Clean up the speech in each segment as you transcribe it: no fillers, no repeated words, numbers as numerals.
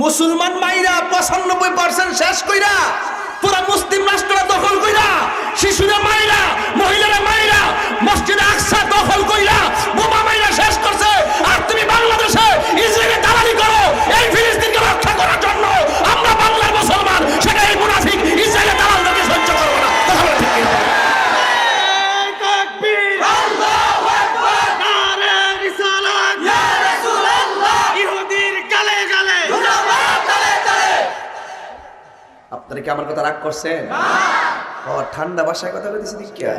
মুসলমান মাইরা 95% শেষ কইরা পুরা মুসলিম রাষ্ট্রটা দখল কইরা শিশুরা মাইরা মহিলারা মাইরা মসজিদে আকসা দখল কইরা বোমা মাইরা শেষ করছে। আর তুমি বাংলাদেশে ইসরায়েলের দালালি করো এই ফিলিস্তিনকে রক্ষা করার জন্য। আমরা বাংলার মুসলমান সেটা এই মুনাফিক ইসরায়েলের দালালকে সহ্য করব না। কথা বলে ঠিক কিনা? তাকবীর, আল্লাহু আকবার, নারে রিসালাত, ইয়া রাসূলুল্লাহ, ইহুদির গালে গালে, মুনাফিক গালে গালে। আপনারা কি আমার কথা রাগ করছেন? ও ঠান্ডা ভাষায় কথা বলতেছি দেখিয়া।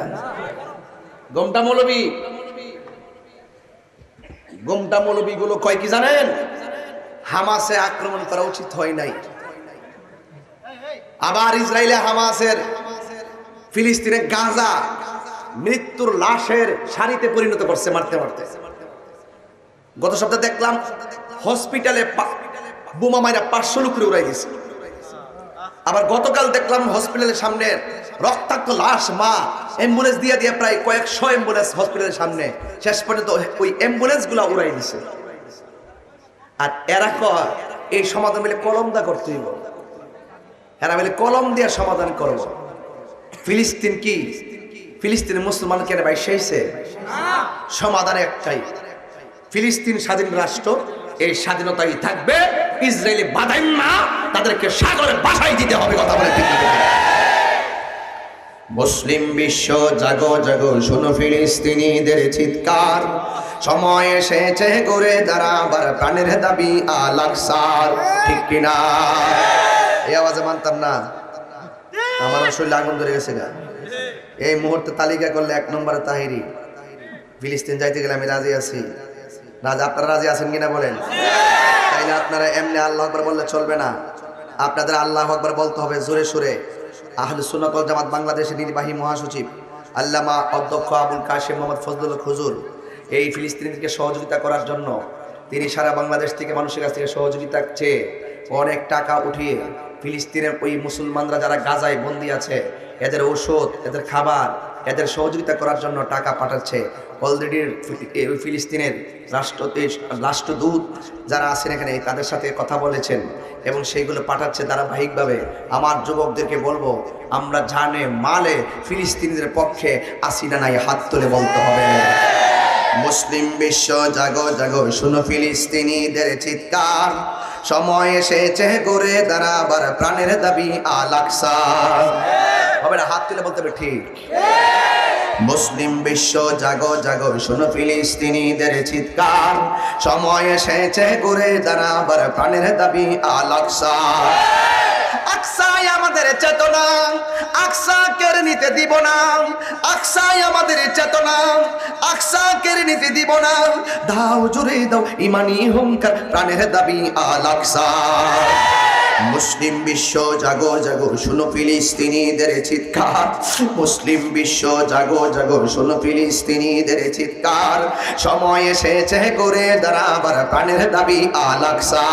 গোমটা মৌলবী গুলো কয় কি জানেন? হামাসে আক্রমণ করা উচিত হয় নাই। আবার ইসরায়েলে হামাসের ফিলিস্তিনে গাজা মৃত্যুর লাশের সারিতে পরিণত করছে মারতে মারতে। গত সপ্তাহে দেখলাম হসপিটালে বোমা মাইরা 500 লোক উড়াই দিয়েছে। আবার গতকাল দেখলাম হসপিটালের সামনে রক্তাক্ত লাশ, মা অ্যাম্বুলেন্স দিয়ে দিয়ে প্রায় কয়েকশো অ্যাম্বুলেন্স হসপিটালের সামনে, শেষ পর্যন্ত ওই অ্যাম্বুলেন্স গুলা উড়াই দিছে। আর এরা কয় এই সমাধান মিলে কলম দা করতে হইব, এরা মিলে কলম দিয়ে সমাধান করব। ফিলিস্তিন কি ফিলিস্তিনের মুসলমান কেন ভাই শেষে? সমাধান একটাই, ফিলিস্তিন স্বাধীন রাষ্ট্র, এই স্বাধীনতাই থাকবে। ইসরায়েলি বাধাই না, তাদেরকে সাগরে বাসাই দিতে হবে। কথা বলে ঠিক না? মুসলিম বিশ্ব জাগো জাগো, শোনো ফিলিস্তিনিদের চিৎকার, সময় এসেছে করে দাঁড়াবার প্রাণের দাবি আল আকসার। ঠিক কিনা? এই আওয়াজে মানতাম না, আমার শরীরে আগুন ধরে গেছে গা। এই মুহূর্তে তালিকা করলে 1 নম্বরে তাহিরি। ফিলিস্তিন যাইতে গেলে আমি রাজি আছি। রাজা, আপনারা রাজি আছেন কিনা বলেন? তাইলে আপনারা এমনি আল্লাহু আকবার বললে চলবে না, আপনাদের আল্লাহু আকবার বলতে হবে জোরে সুরে। আহলে সুন্নাত ওয়াল জামাত বাংলাদেশের নির্বাহী মহাসচিব আল্লামা অধ্যক্ষ আবুল কাশেম মোহাম্মদ ফজলুল হুজুর এই ফিলিস্তিনিদেরকে সহযোগিতা করার জন্য তিনি সারা বাংলাদেশ থেকে মানুষের কাছ থেকে সহযোগিতা চেয়ে অনেক টাকা উঠিয়ে ফিলিস্তিনের ওই মুসলমানরা যারা গাজায় বন্দী আছে এদের ঔষধ, এদের খাবার, এদের সহযোগিতা করার জন্য টাকা পাঠাচ্ছে। অলরেডি ফিলিস্তিনের রাষ্ট্রদূত যারা আছেন এখানে তাদের সাথে কথা বলেছেন এবং সেইগুলো পাঠাচ্ছে ধারাবাহিকভাবে। আমার যুবকদেরকে বলবো, আমরা জানে মালে ফিলিস্তিনিদের পক্ষে আসি না নাই, হাত তুলে বলতে হবে। মুসলিম বিশ্ব জাগো জাগো, শুনো ফিলিস্তিনিদের চিৎকার, সময় এসেছে করে দাঁড়াবার প্রাণের দাবি আল আকসা। হবে না? হাত তুলে বলতে হবে ঠিক। মুসলিম বিশ্ব জাগো জাগো, শোনো ফিলিস্তিনিদের চিৎকার, সময় এসেছে করে দাঁড়াবার প্রাণের দাবি আল আকসা। আকসাই আমাদের চেতনা, আকসা কেড়ে নিতে দিব না। আকসাই আমাদের চেতনা, আকসা কেড়ে নিতে দিব না। দাও জুড়ে দাও ইমানি হুঙ্কার, প্রাণের দাবি আল আকসা। মুসলিম বিশ্ব জাগো জাগো, শুনো ফিলিস্তিনিদের চিৎকার, মুসলিম বিশ্ব জাগো জাগো, শুনো ফিলিস্তিনিদের চিৎকার, সময় এসেছে করে দাঁড়াবার প্রাণের দাবি আল আকসা।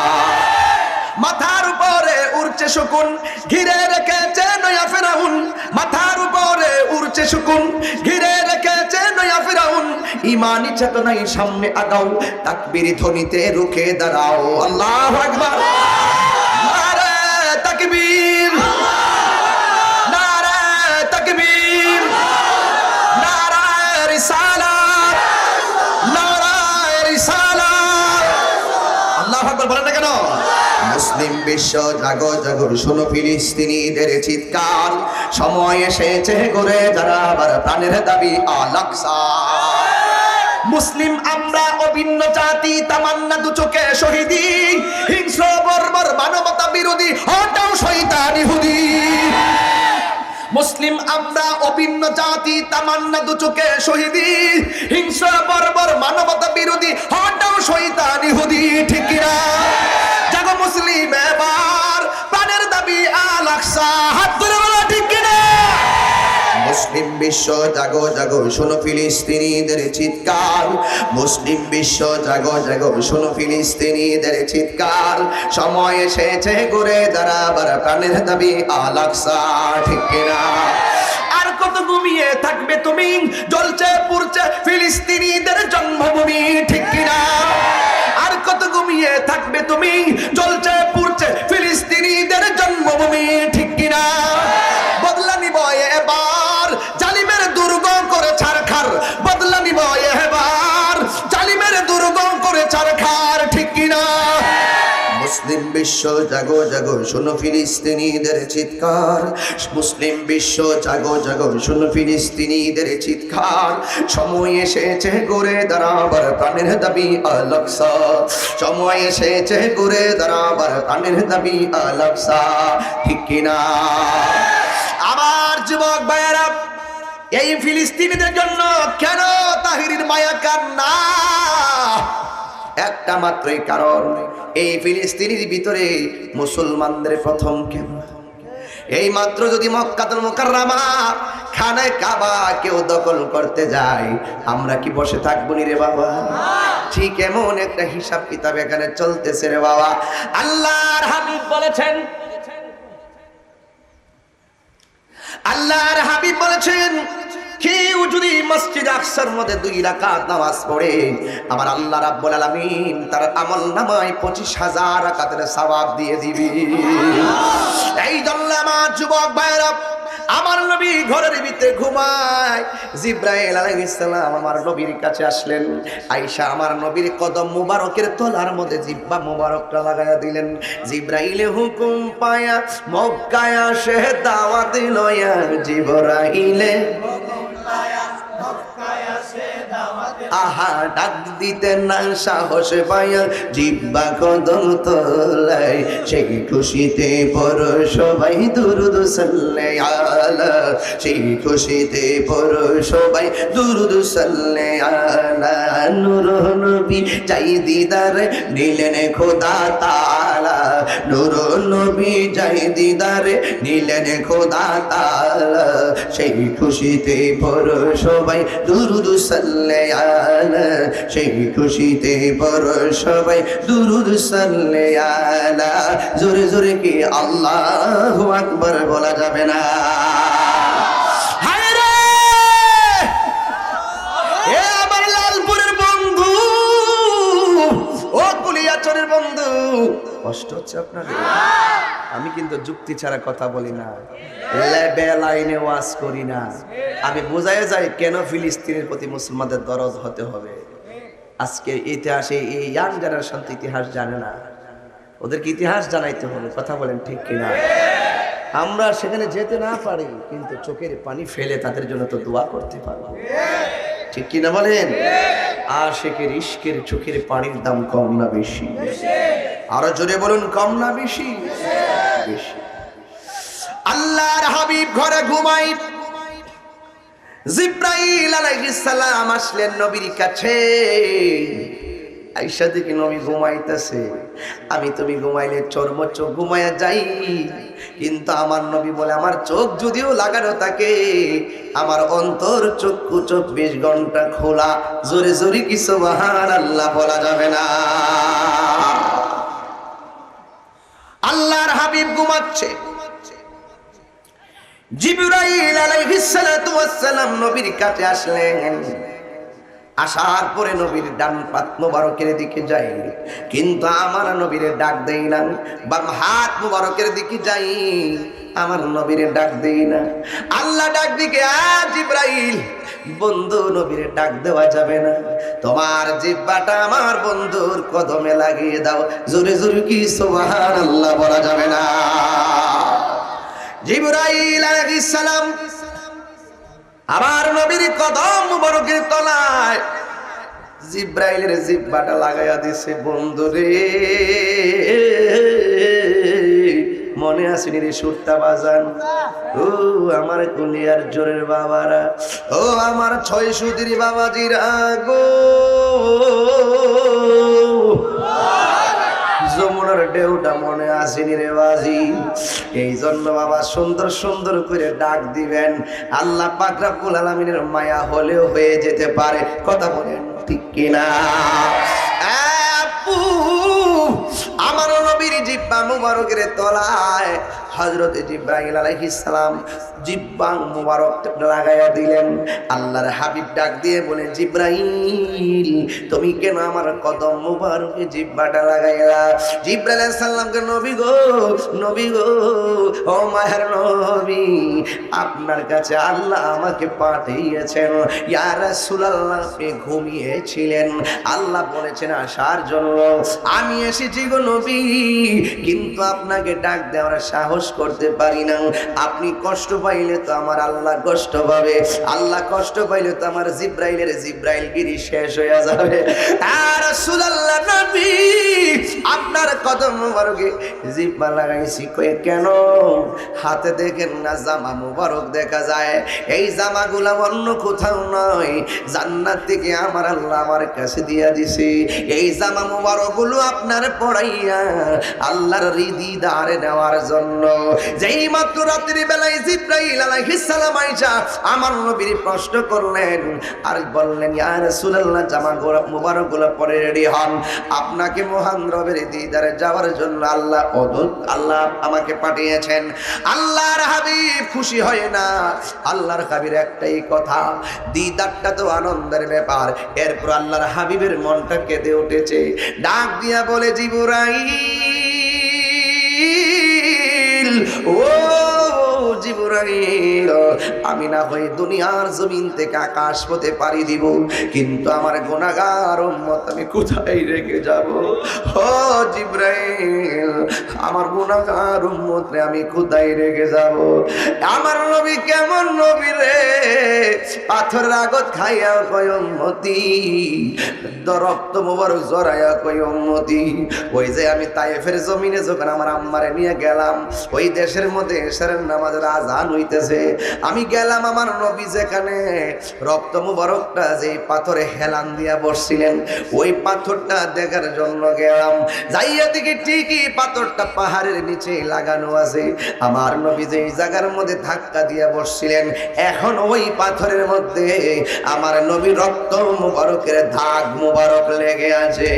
মাথার উপরে উড়ছে শকুন, ঘিরে রেখেছে নয়া ফেরাউন। মাথার উপরে উড়ছে শকুন, ঘিরে রেখেছে নয়া ফেরাউন। ইমানি চেতনায় সামনে আগাও, তাকবীর ধ্বনিতে রুখে দাঁড়াও। আল্লাহু আকবার, নারে তাকবীর, নারে তাকবীর, নারে রিসালাত, নারে রিসালাত। আল্লাহু আকবার বলেন না কেন? মুসলিম বিশ্ব জাগো জাগো, শোনো ফিলিস্তিনিদের চিৎকার, সময় এসেছে করে দাঁড়াবার প্রাণের দাবি আল আকসা। মুসলিম আমরা অভিন্ন জাতি, তামান্না দু চোখে শহীদি, হিংস্র বর্বর মানবতা বিরোধী, হটাও শয়তান ইহুদি। মুসলিম আমরা অভিন্ন জাতি, তামান্না দু চোখে শহীদি, হিংস্র বর্বর মানবতা বিরোধী, হটাও শয়তান ইহুদি। ঠিক কিনা? জাগো মুসলিম এবার, প্রাণের দাবি আল আকসা। হাত তুলে বলো ঠিক কিনা? মুসলিম বিশ্ব জাগো জাগো, শোনো ফিলিস্তিনিদের চিৎকার, মুসলিম বিশ্ব জাগো জাগো, শোনো ফিলিস্তিনিদের চিৎকার, সময় এসেছে করে দাঁড়াবার প্রাণের দাবি আল আকসা। ঠিক কিনা? আর কত ঘুমিয়ে থাকবে তুমি, জ্বলছে পুড়ছে ফিলিস্তিনিদের জন্মভূমি। ঠিক কিনা? আর কত ঘুমিয়ে থাকবে তুমি, জ্বলছে পুড়ছে তুমি ঠিক কিনা? বদলা নিব এবার জালিমের দুর্গ করে ছারখার, বদলা নিব এবার জালিমের দুর্গ করে ছারখার, ঠিক কিনা? মুসলিম বিশ্ব জাগো জাগো শোনো ফিলিস্তিনিদের চিৎকার, মুসলিম বিশ্ব জাগো জাগো শোনো ফিলিস্তিনিদের চিৎকার। সময় এসেছে ঘুরে দাঁড়াবার প্রাণের দাবি আল আকসা, সময় এসেছে ঘুরে দাঁড়াবার প্রাণের দাবি আল আকসা, ঠিক কিনা? আমার যুবক ভাইয়েরা, এই ফিলিস্তিনিদের জন্য কেন তাহিরির মায়া কান্না? একটা মাত্রই কারণ, এই ফিলিস্তিনির ভিতরে মুসলমানদের প্রথম কেন? এই মাত্র যদি মক্কাতুল মুকাররমা খানায় কাবা কেউ দখল করতে যায়, আমরা কি বসে থাকবো নি রে বাবা? ঠিক এমন একটা হিসাব কিতাব এখানে চলতেছে রে বাবা। আল্লাহর হাবিব বলেছেন, আল্লাহর হাবিব বলেছেন, কেউ যদি মসজিদ আকসার মধ্যে 2 রাকাত নামাজ পড়ে, আমার আল্লাহ রাব্বুল আলামিন তার আমল নামায় 25,000 রাকাতের সওয়াব দিয়ে দিবে। এই জন্য আমার যুবক ভাইরা, আমার নবী ঘরের ভিতরে ঘুমায়, জিবরাইল আলাইহিস সালাম আমার নবীর কাছে আসলেন। আয়েশা আমার নবীর কদম মুবারকের তলার মধ্যে জিহ্বা মুবারকটা লাগায়া দিলেন। জিবরাইলে হুকুম পায়া মক্কায় আসে দাওয়াত লয়া, জিবরাইলে আহা ডাক দিতে না সাহস পায়া জিহ্বা কদম তোলায়, সেই খুশিতে পড়ো সবাই দুরূদ সাল্লে আলা, সেই খুশিতে পড়ো সবাই দুরূদ সাল্লে আলা। নূর নবী যাই দিদার নিলেন খোদা তাআলা, নূর নবী যাই দিদার নিলেন খোদা তাআলা, সেই খুশিতে পড়ো সবাই দুরূদ সাল্লে আলা, সেই খুশিতে পড়ো সবাই দুরূদ সাল্লে আলা। জোরে জোরে কি আল্লাহু আকবার বলা যাবে না? হায় রে, এ আমার লালপুরের বন্ধু, ও কুলিয়াচরের বন্ধু, কষ্ট হচ্ছে আপনাদের? আমি কিন্তু যুক্তি ছাড়া কথা বলি না, লেবে লাইনে ওয়াজ করি না। আমি বোঝাই যাই কেন ফিলিস্তিনের প্রতি মুসলমানদের দরদ হতে হবে। আজকে ইতিহাসে এই ইয়াং জেনারেশন ইতিহাস জানে না, ওদেরকে ইতিহাস জানাইতে হবে। কথা বলেন ঠিক কিনা? আমরা সেখানে যেতে না পারি, কিন্তু চোখের পানি ফেলে তাদের জন্য তো দোয়া করতে পারবো, ঠিক কিনা বলেন? আশিকের ইশকের চোখের পানির দাম কম না বেশি? আরো জোরে বলুন, কম না বেশি? বেশি। আল্লাহর হাবিব ঘরে ঘুমাই, জিবরাইল আলাইহিস সালাম আসলেন নবীর কাছে। আয়েশা দেখি নবী ঘুমাইতেছে, আমি তুমি ঘুমাইলে চোখ ঘুমাইয়া যাই, কিন্তু আমার নবী বলে আমার চোখ যদিও লাগানো থাকে, আমার অন্তর চক্ষু 24 ঘন্টা খোলা। জোরে জোরে কি সুবহানাল্লাহ বলা যাবে না? আল্লাহর হাবিব ঘুমাচ্ছে, জিবরাইল আলাইহিস সালাতু ওয়াস সালাম নবীর কাছে আসলেন। আসার পরে নবীর ডান পাত মুবারকের দিকে যাই, কিন্তু আমার নবীরে ডাক দেই না। বাম হাত মুবারকের দিকে যাই, আমার নবীরে ডাক দেই না। আল্লাহ ডাক দিকে, জিবরাইল বন্ধু, নবীরে ডাক দেওয়া যাবে না, তোমার জিহ্বাটা আমার বন্ধুর কদমে লাগিয়ে দাও। জোরে জোরে কি সুবহানাল্লাহ বলা যাবে না? জিবরাইল আলাইহিস সালাম আমার নবীর কদম মুবারকের তলায় জিবরাইলের জিহ্বাটা লাগাইয়া দিছে। বন্ধু রে, মনে আসেনি রে সুরটা বাজান? ও আমার কুলিয়ার জোরের বাবারা, ও আমার 6 সুদির বাবাজিরা গো, যমুনার ঢেউটা মনে আসেনি রে বাজি? এই জন্য বাবা সুন্দর সুন্দর করে ডাক দিবেন। আল্লাহ পাক রব্বুল আলামিনের মায়া হলেও হয়ে যেতে পারে। কথা বলেন ঠিক কিনা? আপু আমার নবীর জিব্বা মুবারকের তলায় হযরত জিবরাইল আলাইহিস সালাম জিব্বা মুবারক লাগাইয়া দিলেন। আল্লাহর হাবিব ডাক দিয়ে বলে, জিবরাইল তুমি কেন আমার কদম মুবারকে জিব্বাটা লাগাইলা? জিবরাইল আলাইহিস সালামকে, নবী গো ও মায়ের নবী, আপনার কাছে আল্লাহ আমাকে পাঠিয়েছেন। ইয়া রাসূলুল্লাহ, আপনি ঘুমিয়েছিলেন, আল্লাহ বলেছেন আসার জন্য। আমি এসেছি গো নবী, কিন্তু আপনাকে ডাক দেওয়ার সাহস করতে পারি না। আপনি কষ্ট পাইলে তো আমার আল্লাহ কষ্ট পাবে, আল্লাহ কষ্ট পাইলে তো আমার জিব্রাইলগিরি শেষ হয়ে যাবে। আর রাসূলুল্লাহ নবী, আপনার কদম মুবারকে জিব্বা লাগাইছি। কয়ে কেন? হাতে দেখেন না জামা মুবারক দেখা যায়, এই জামাগুলা অন্য কোথাও নয়, জান্নাত থেকে আমার আল্লাহ আমার কাছে দিয়া দিছে। এই জামা মুবারকগুলো আপনার পড়াইয়া আল্লাহর দিদারে নেওয়ার জন্য। যেই মাত্র রাত্রি বেলায় জিবরাইল আলাইহিস সালাম আইসা আমার নবীর প্রশ্ন করলেন আর বললেন, ইয়া রাসূলুল্লাহ, জামা মুবারকগুলো পরে রেডি হন, আপনাকে মহান রবের দিদারে যাওয়ার জন্য আল্লাহ আমাকে পাঠিয়েছেন। আল্লাহর হাবিব খুশি হয় না। আল্লাহর হাবিবের একটাই কথা, দিদারটা তো আনন্দের ব্যাপার। এরপর আল্লাহর হাবিবের মনটা কেঁদে উঠেছে। ডাক দিয়া বলে, জিবরাইল, ও জিবরাইল, আমি না হয় দুনিয়ার জমিন থেকে আকাশ পথে পাড়ি দিব, কিন্তু আমার গুনাহগার উম্মত আমি কোথায় রেখে যাব? ও জিবরাইল, আমার গুনাহগার উম্মত রে আমি কোথায় রেখে যাব? আমার নবী কেমন নবী রে, পাথরের আগত খাইয়া কয় উম্মতি, রক্ত মুবারক জড়াইয়া কয় উম্মতি। ওই যে আমি তায়েফের জমিনে যখন আমার আম্মারে নিয়ে গেলাম, ওই দেশের মধ্যে এশারের নামাজের আজান হইতেছে, আমি গেলাম, আমার নবী যেখানে রক্ত মুবারকটা যে পাথরে হেলান দিয়া বসছিলেন, ওই পাথরটা দেখার জন্য গেলাম। যাইয়া দিকে ঠিকই পাথরটা পাহাড়ের নিচে লাগানো আছে। আমার নবী যে জায়গার মধ্যে ধাক্কা দিয়া বসছিলেন, এখন ওই পাথরের মধ্যে আমার নবী রক্ত মুবারকের দাগ মুবারক লেগে আছে।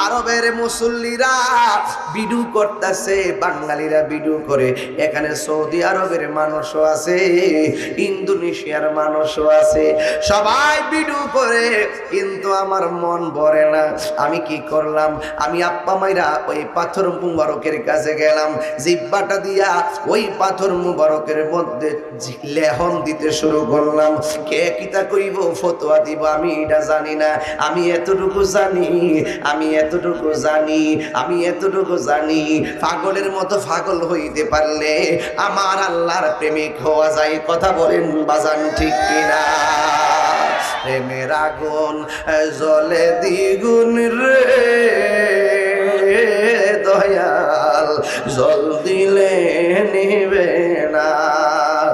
আরবের মুসল্লিরা বিডু করতেছে, বাঙালিরা বিডু করে, এখানে সৌদি আরবের মানুষও আছে, ইন্দোনেশিয়ার মানুষও আছে, সবাই বিডু করে, কিন্তু আমার মন ভরে না। আমি কি করলাম, আমি আপ্পা মাইরা ওই পাথর মুবারকের কাছে গেলাম, জিব্বাটা দিয়া ওই পাথর মুবারকের মধ্যে লেহন দিতে শুরু করলাম। কে কিতা কইব, ফতোয়া দিব, আমি এটা জানি না। আমি এতটুকু জানি, পাগলের মতো পাগল হইতে পারলে আমার আল্লাহর প্রেমিক হওয়া যায়। কথা বলেন বাজান, ঠিক কিনা? প্রেমের আগুন জ্বলে দ্বিগুণ রে দয়াল, জল দিলে নিবে না।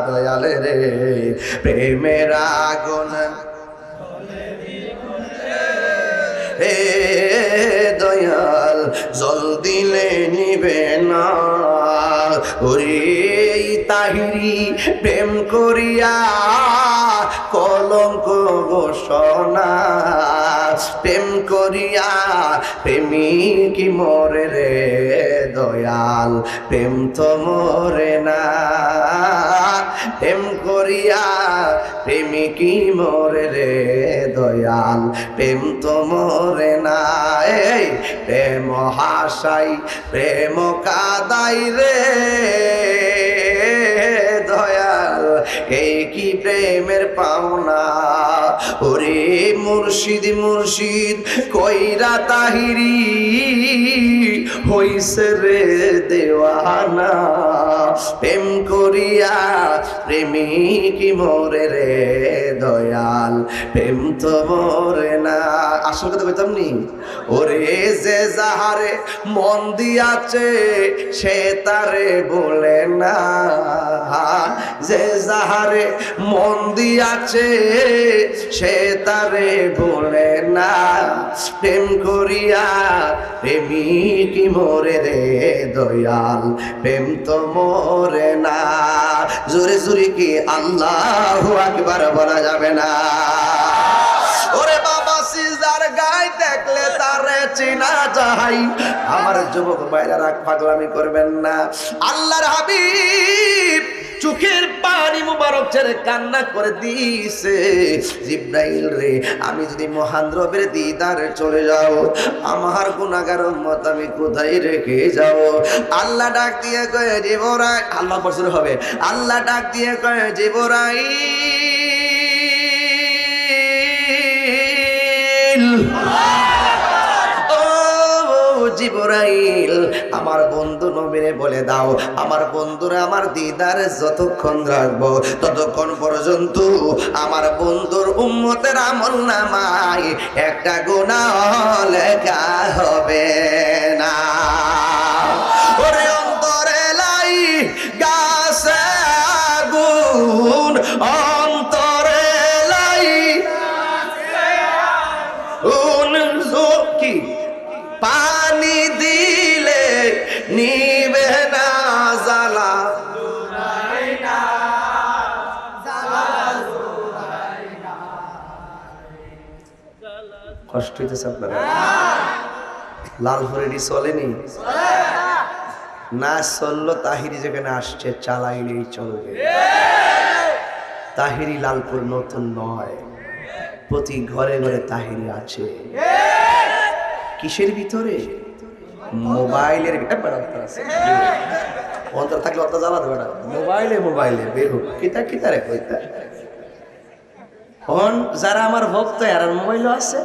দয়াল রে, প্রেমের আগুন হে দয়াল, জল দিলে নিবে না। ওরে তাহিরি প্রেম করিয়া কলঙ্ক ঘোষণা, প্রেম করিয়া প্রেমিক মরে রে দয়াল, প্রেম তো মরে না। প্রেম করিয়া প্রেমিকি মরে রে দয়াল, প্রেম তো মরে না। এই প্রেম হাসাই প্রেম কাদাই রে দয়াল, এই কি প্রেমের পাওনা। ওরে মুর্শিদ মুর্শিদ কইরা তাহিরি হইছে রে দেওয়ানা, প্রেম করিয়া প্রেমিক মরে রে দয়াল, প্রেম তো মরে না। আসল কথা কইতাম নি, ওরে যে যাহারে মন দিয়াছে সে তারে বলে না, যে যাহারে মন দিয়াছে সে তারে বলে না। প্রেম করিয়া প্রেমিক মরে রে দয়াল, প্রেম তো মরে না। জোরে জোরে কি আল্লাহু আকবার বলা যাবে না? ওরে বাবা সিজদার গাইতে দেখলে তারে চেনা যায়। আমার যুবক ভাইরা রাগ পাগলামি করবেন না। আল্লাহর হাবিব চোখের পানি মুবারক ছেড়ে কান্না করে দিয়েছে, জিব্রাইল রে, আমি যদি মহান রবের দিদারে চলে যাও, আমার গুনাহগার উম্মত আমি কোথায় রেখে যাব? আল্লাহ ডাক দিয়ে কয়ে জিবরাইল, আল্লাহ বছর হবে, আল্লাহ ডাক দিয়ে কয়ে জিবরাইল, জিবরাইল, আমার বন্ধু নবীরে বলে দাও, আমার বন্ধুরা আমার দিদারে যতক্ষণ রাখবো ততক্ষণ পর্যন্ত আমার বন্ধুর উম্মতের আমল নামায় একটা গুনাহ লেখা হবে না। ওরে অন্তরে লাই গাছে আগুন, অন্তরে লাই কি পানি দিলে নিবে না জ্বালা, কষ্ট হইতেছে আপনারা? লালপুরেরই চলেনি না, চললো তাহিরি যেখানে আসছে চালাইলেই চলবে। তাহিরি লালপুর নতুন নয়, প্রতি ঘরে ঘরে তাহিরি আছে। কিসের ভিতরে? মোবাইলের ভিতরে। অন্তর থাকলে অত জ্বালাতে পারে, মোবাইলে বের হোক কিতা কিতা রে কইতা। যারা আমার ভক্ত এর মোবাইলও আছে,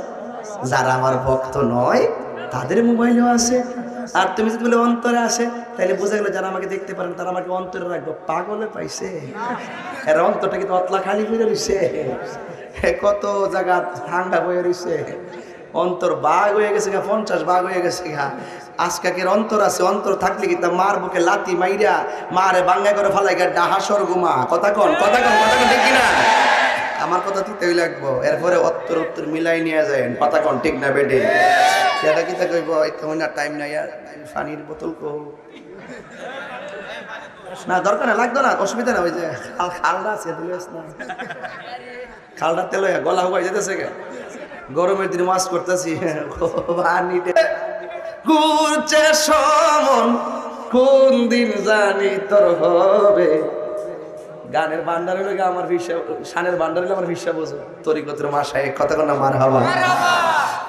যারা আমার ভক্ত নয় তাদের মোবাইলও আছে। আর তুমি যদি বলে অন্তরে আসে, তাহলে বোঝা গেল যারা আমাকে দেখতে পারেন তারা আমাকে অন্তরে রাখবো। পাগলে পাইছে, এর অন্তরটা কিন্তু অতলা খালি হয়ে রয়েছে, কত জায়গা ঠান্ডা হয়ে রয়েছে, অন্তর বাঘ হয়ে গেছে গা, 50 বাঘ হয়ে গেছে গা। আজকাকের অন্তর আছে, অন্তর থাকলে কি তা মার বুকে লাতি মাইরা মারে বাঙ্গা করে ফালাই গা ডাহাসর গুমা। কথা কন ঠিক কিনা? আমার কথা দিতেই লাগবো, এরপরে উত্তর মিলাই নিয়ে যায়। কথা কন ঠিক না বেডে? সেটা কি তা কইব কেমন না, টাইম নাই আর, পানির বোতল কো না, দরকার না, লাগতো না, অসুবিধা না। ওই যে খালটা আছে, খালটা তেল গলা হুবাই যেতেছে গে, গরমের দিন মাছ করতেছি, ঘুরছে সমন কোন দিন জানি তোর হবে। গানের ভান্ডার হইলে আমার হিসাব, শানের ভান্ডার হইলে আমার হিসাব বোঝো। তরিকতের মাসায় কথা না মার হবা।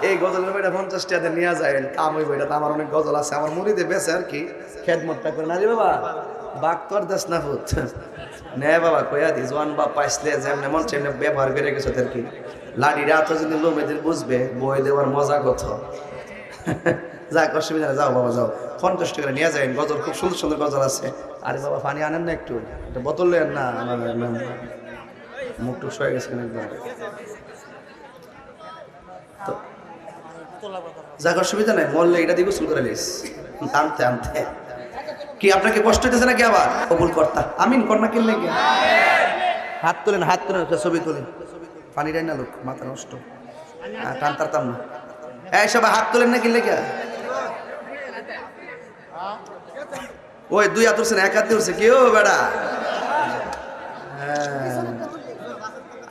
এই গজলের বইটা 50 টাকা নিয়ে যায়, কাম ওই বইটা। আমার অনেক গজল আছে, আমার মুড়িতে বেছে আর কি, খেদমতটা করে না রে বাবা। বাঘ তোর দেশ না ভূত নে বাবা, কয়া দি জোয়ান বাপ পাইসলে যেমন মন সেমনি ব্যবহার করে গেছো আর কি। লাড়িরা এত যদি লোমেদের বুঝবে, বই দেওয়ার মজা কত। যাক, অসুবিধা না, যাও বাবা যাও, 50 টাকা নিয়ে যায়। গজল খুব সুন্দর সুন্দর গজল আছে। আরে বাবা পানি আনেন না একটু, একটা বোতল লেন না, আমার মুখটুক সয়ে গেছে একবার। যাক, অসুবিধা নাই, মরলে এটা দিয়ে গোসল করে লিস আনতে আনতে। কি আপনাকে কষ্ট হইতেছে নাকি? আবার কবুল কর্তা আমিন কর না, কিনলে কি? হাত তোলেন, হাত তোলেন, ছবি তোলেন। পানি ডাই না লোক, মাথা নষ্ট, টান তারতাম না। এই সবাই হাত তোলেন না, কিনলে কে? ওই 2 হাত উঠছে না, 1 হাত উঠছে কেউ বেড়া।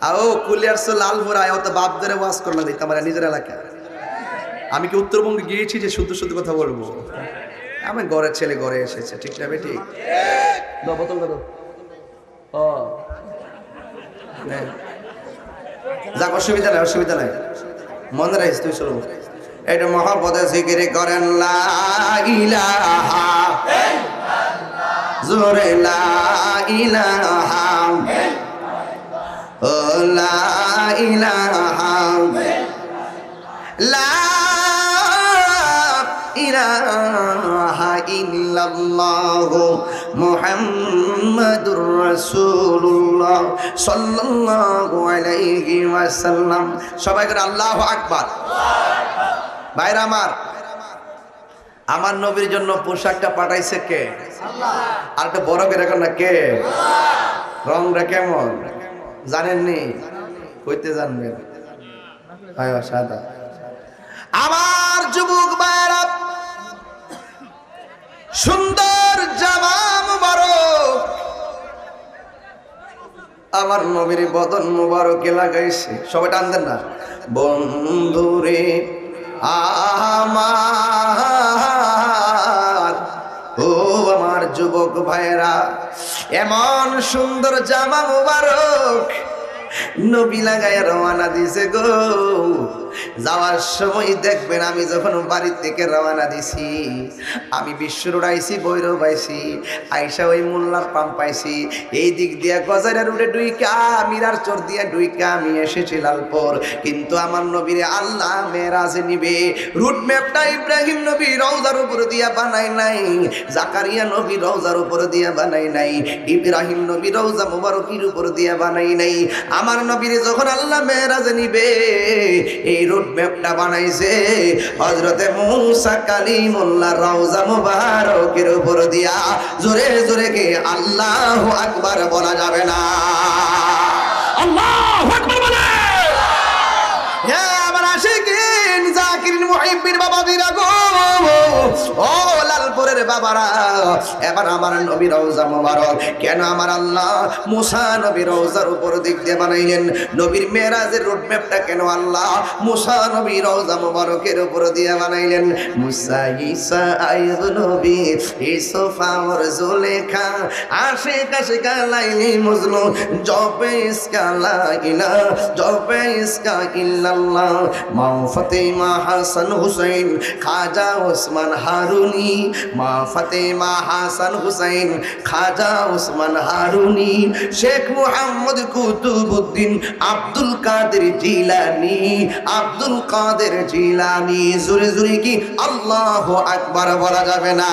আও কুলিয়ারছো লালপুর আয়, অত বাপ ধরে ওয়াজ করলো দিই আমার নিজের এলাকা। আমি কি উত্তরবঙ্গে গিয়েছি যে শুদ্ধ শুদ্ধ কথা বলবো? আমার ঘরের ছেলে ঘরে এসেছে, ঠিক না বেটি? বোতল কত? ও যাক, অসুবিধা নাই, অসুবিধা নাই, মনে রাখিস তুই। চলো এটা মহব্বতে জিকির করেন লা ইলাহা জোরে লা ইলাহা, ও লা ইলাহা, লা ইলাহা ইল্লাল্লাহু মুহাম্মাদুর রাসূলুল্লাহ সাল্লাল্লাহু আলাইহি ওয়াসাল্লাম। সবাই করে আল্লাহু আকবার। ভাইরা আমার নবীর জন্য পোশাকটা পাঠাইছে কে? আল্লাহ। আর একটা বড় করে রাখেন না কে? রংটা কেমন জানেননি? কইতে জানবেন? হয় সাদা। আমার যুবক ভাইরা, সুন্দর জামা মুবারক আমার নবীর বদন মুবারকে লাগাইছে। সবাই টান দেন না? বন্ধুরে আমার ও আমার যুবক ভাইরা, এমন সুন্দর জামা মুবারক নবী লাগায় রওনা দিছে গো। যাওয়ার সময় দেখবেন আমি যখন বাড়ি থেকে রওনা দিছি, আমি বিশ্ব রোড আইছি, বৈরব আইছি, আইসা ওই মোল্লার পাম্প পাইছি, এই দিক দিয়া গজারা রোডে ডুইকা মিরার চর দিয়া ডুইকা আমি এসেছি লালপুর। কিন্তু আমার নবীরে আল্লাহ মেরাজে নিবে, রুট ম্যাপটা ইব্রাহিম নবী রওজার উপর দিয়া বানাই নাই, জাকারিয়া নবী রওজার উপর দিয়া বানাই নাই, ইব্রাহিম নবী রওজা মুবারকের উপর দিয়া বানাই নাই। আমার নবীরে যখন আল্লাহ মেরাজে নিবে, এই রুট ম্যাপটা বানাইছে হযরতে মূসা কালিমুল্লাহ রওজা মুবারকের উপর দিয়া। জোরে জোরে কে আল্লাহু আকবার বলা যাবে না? আল্লাহু আকবার বলে। হ্যাঁ আমার আশিকিন জাকিরিন মুহিব্বিন বাবাদিরা গো, ও লালপুরের বাবারা, এবার আমার নবী রওজা মুবারক কেন আমার আল্লাহ মুসা নবী রওজার উপর দিক দিয়ে বানাইলেন? নবীর মেরাজের রোড ম্যাপটা কেন আল্লাহ মুসা নবী রওজা মুবারকের উপর দিয়ে বানাইলেন? মুসা ঈসা আইয়ুব নবী ইউসুফ আর জুলেখা আশিক আশিকা লাইলি মজনু জবে ইসকা লা ইলাহা জবে ইসকা ইল্লাল্লাহ মা ফাতেমা হাসান হুসাইন খাজা ওসমান হারুনি, মা ফাতেমা হাসান হুসাইন খাজা ওসমান হারুনি, শেখ মুহাম্মদ কুতুবউদ্দিন আব্দুল কাদের জিলানি, আব্দুল কাদের জিলানি। জোরে জোরে কি আল্লাহু আকবার বলা যাবে না?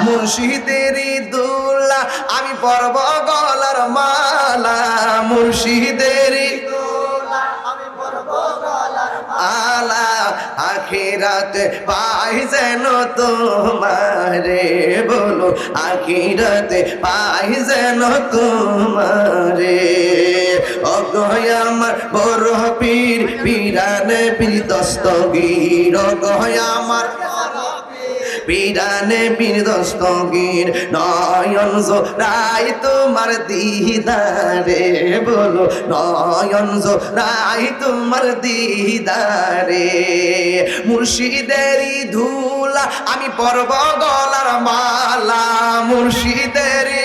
মুর্শিদের দুল্লা আমি পরব গলার মালা, মুর্শিদের আলা আখিরাত পাই যেন তোমারে, বলো আখিরাত পাই যেন তোমারে। অগয় আমার বড় পীর পীরানে পীর দস্তগীর, অগয় আমার পীরানে পীর দস্তগীর, নয়ন জোড়াই তোমার দিদারে, বলো নয়ন জোড়াই তোমার দিদারে। মুর্শিদেরই ধুলা আমি পরব গলার মালা, মুর্শিদেরই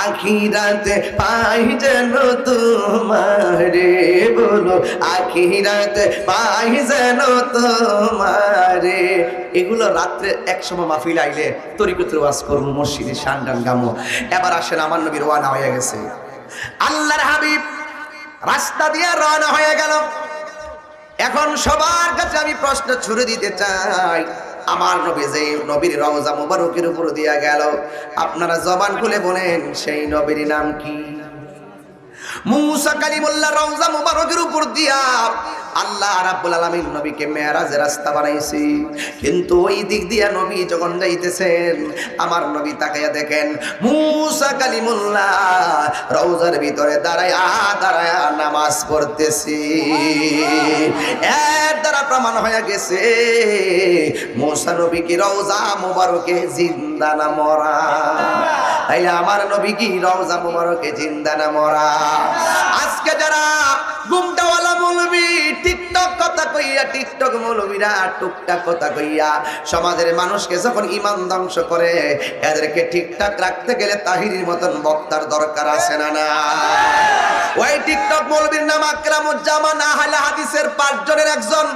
আখিরাতে পাই যেন তোমারে, বলো আখিরাতে পাই যেন তোমারে। এগুলো রাত্রে এক সময় মাহফিল আইলে তরিকতের ওয়াজ করবো, মসজিদে শান গান গামো। এবার আসেন আমার নবী রওনা হয়ে গেছে, আল্লাহর হাবিব রাস্তা দিয়ে রওনা হয়ে গেল। এখন সবার কাছে আমি প্রশ্ন ছুড়ে দিতে চাই, আমার নবী যে নবীর রওজা মুবারকের উপর দিয়া গেল, আপনারা জবান খুলে বলেন সেই নবীর নাম কি? মূসা কালিমুল্লাহ রওজা মুবারকের উপর দিয়া আল্লাহ রাব্বুল আলামিন নবীকে মেরাজের রাস্তা বানাইছে। কিন্তু ওই দিক দিয়া নবী যখন যাইতেছেন, আমার নবী তাকাইয়া দেখেন মূসা কালিমুল্লাহ রওজার ভিতরে দাঁড়ায়া দাঁড়ায়া নামাজ পড়তেছে। এর দ্বারা প্রমাণ হয়ে গেছে মূসা নবী কি রওজা মুবারকে জিন্দা না মরা? তাইলে আমার নবী কি রওজা মুবারকে জিন্দা না মরা? আজকে যারা গুমটাওয়ালা মৌলবী টিকটক কথা কইয়া, টিকটক মৌলবীরা টুকটাক কথা কইয়া সমাজের মানুষকে যখন ঈমান ধ্বংস করে, এদেরকে ঠিকঠাক রাখতে গেলে তাহিরির মতন বক্তার দরকার আছে না? না, ওই টিকটক মৌলবীর নাম আকরামুজ্জামান, আহলে হাদিসের 5 জনের একজন।